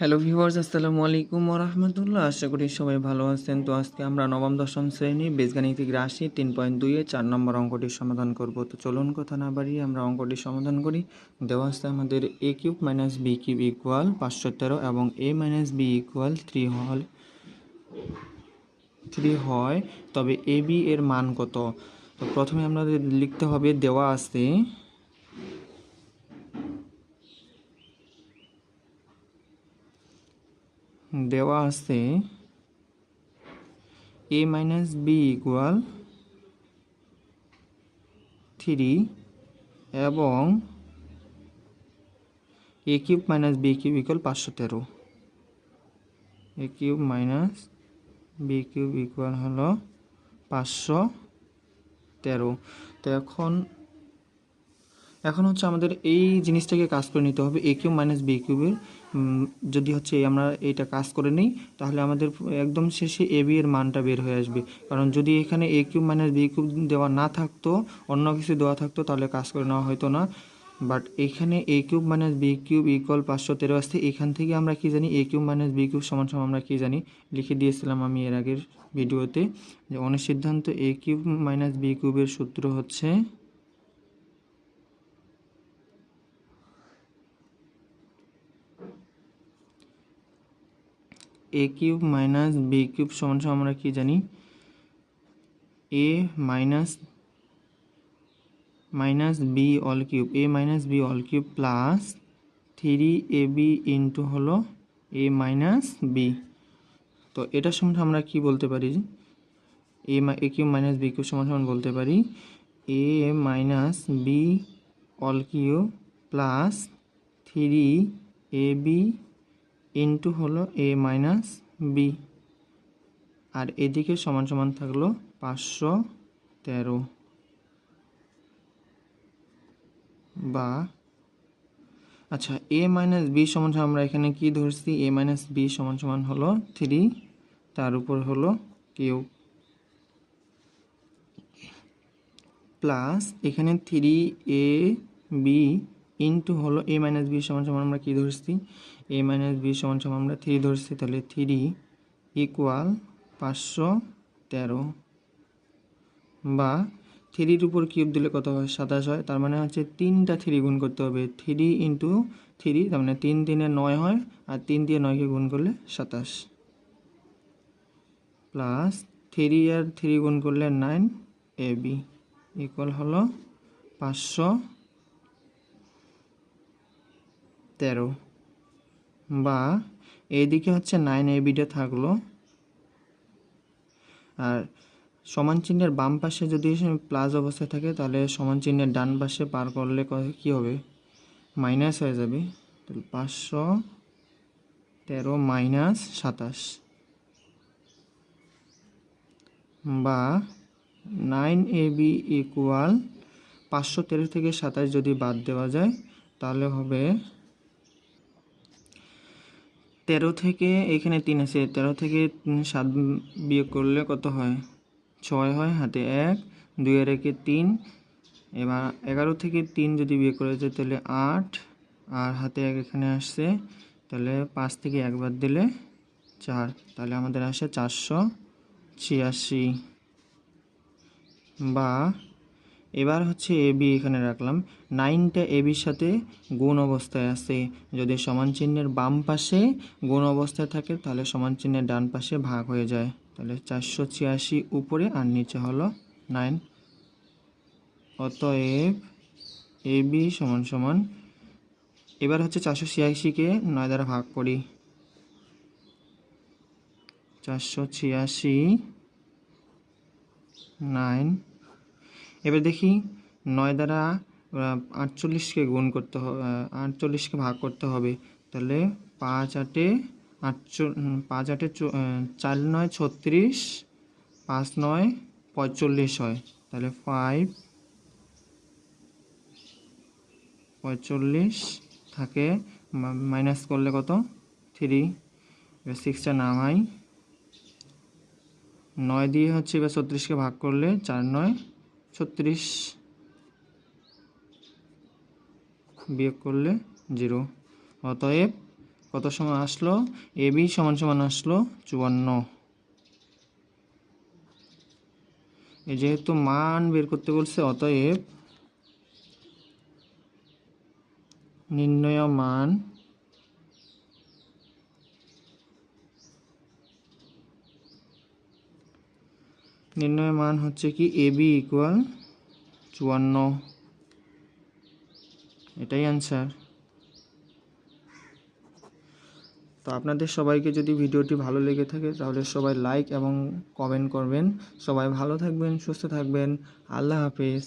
Hello viewers, আসসালামু আলাইকুম ওয়া রাহমাতুল্লাহ। আশা করি সবাই ভালো আছেন। তো আজকে আমরা নবম দশম শ্রেণী বীজগাণিতিক রাশি 3.2 এর 4 নম্বর অঙ্কটির সমাধান করব। তো চলুন কথা না বাড়িয়ে আমরা অঙ্কটি সমাধান করি। দেওয়া আছে আমাদের a cube minus b cube equal 513 এবং a মাইনাস b ইকুয়াল 3 হয়, তবে ab এর মান কত? তো প্রথমে আমাদের লিখতে হবে দেওয়া আছে a মাইনাস b ইকুয়াল 3 এবং a cube minus b cube equal 513। a cube minus b cube equal হলো 513। তো এখন হচ্ছে আমাদের এই জিনিসটাকে কাজ করে নিতে হবে। a কিউব মাইনাস b কিউবের যদি হচ্ছে আমরা এইটা কাজ করে নিই, তাহলে আমাদের একদম শেষে a b এর মানটা বের হয়ে আসবে। কারণ যদি এখানে a cube minus b cube দেওয়া না থাকতো, অন্য কিছু দেওয়া থাকতো, তাহলে কাজ করে নেওয়া হতো না। বাট এখানে a cube minus b cube equal 513 আসছে। এখান থেকে আমরা কি জানি, a cube minus b cube সমান সমান আমরা কি জানি, লিখে দিয়েছিলাম আমি এর আগের ভিডিওতে, যে অনুসিদ্ধান্ত a কিউব মাইনাস b কিউবের সূত্র হচ্ছে a cube minus b cube সমান সমান আমরা কি জানি, a minus b all cube, a minus b all cube plus 3ab into হলো a মাইনাস b। তো এটা সমান আমরা কি বলতে পারি, a cube minus b cube সমান সমান বলতে পারি a minus b all cube plus 3ab into হলো a মাইনাস b, আর এদিকে সমান সমান থাকলো 513। বা আচ্ছা, a মাইনাস b সমান সমান আমরা এখানে কি ধরছি, a মাইনাস b সমান সমান হলো 3, তার উপর হলো কিউব, প্লাস এখানে 3ab ইন্টু হলো a মাইনাস b সমান সমান আমরা কি ধরছি, a মাইনাস b সমান সমান আমরা 3 ধরছি, তাহলে 3 ইকুয়াল 513। বা 3-র উপর কিউব দিলে কত হয়, 27 হয়। তার মানে হচ্ছে 3টা 3 গুণ করতে হবে, 3 ইন্টু 3, তার মানে 3 3 9 হয়, আর 3 দিয়ে 9কে গুণ করলে 27, প্লাস 3 আর 3 গুণ করলে 9ab ইকুয়াল হলো 513। বা এইদিকে হচ্ছে 9abটা থাকলো, আর সমান চিহ্নের বাম পাশে যদি প্লাস অবস্থায় থাকে, তাহলে সমান চিহ্নের ডান পাশে পার করলে কি হবে, মাইনাস হয়ে যাবে। তাহলে 513 মাইনাস 27। বা 9ab ইকুয়াল 513 থেকে 27 যদি বাদ দেওয়া যায়, তাহলে হবে 13 থেকে, এখানে 3 আছে, 13 থেকে 7 বিয়োগ করলে কত হয়, 6 হয়, হাতে 1, 2 আর 1 3। এবার 11 থেকে 3 যদি বিয়োগ করা যায় তাহলে 8, আর হাতে 1 এখানে আসছে, তাহলে 5 থেকে 1 বাদ দিলে 4, তাহলে আমাদের আসে 486। বা এবার হচ্ছে ab এখানে রাখলাম, 9টা ab-র সাথে গুণ অবস্থায় আছে। যদি সমান চিহ্নের বাম পাশে গুণ অবস্থায় থাকে, তাহলে সমান চিহ্নের ডান পাশে ভাগ হয়ে যায়। তাহলে 486 উপরে আর নিচে হলো 9। অতএব ab সমান সমান, এবার হচ্ছে 486কে 9 দ্বারা ভাগ করি, 486 9। এবার দেখি 9 দ্বারা 48কে গুণ করতে হবে, 48কে ভাগ করতে হবে, তাহলে 5 8 4 9 36, 5 9 45 হয়, তাহলে 5 45 থাকে, মাইনাস করলে কত, 3। এবার 6টা নামাই, 9 দিয়ে হচ্ছে এবার 36কে ভাগ করলে 4 9 36, বিয়োগ করলে 0। অতএব কত সময় আসলো, এ বি সমান সমান আসলো 54। যেহেতু মান বের করতে বলছে, অতএব নির্ণয় মান হচ্ছে কি এ বি ইকুয়াল 54, এটাই অ্যান্সার। তো আপনাদের সবাইকে যদি ভিডিওটি ভালো লেগে থাকে তাহলে সবাই লাইক এবং কমেন্ট করবেন। সবাই ভালো থাকবেন, সুস্থ থাকবেন। আল্লাহ হাফেজ।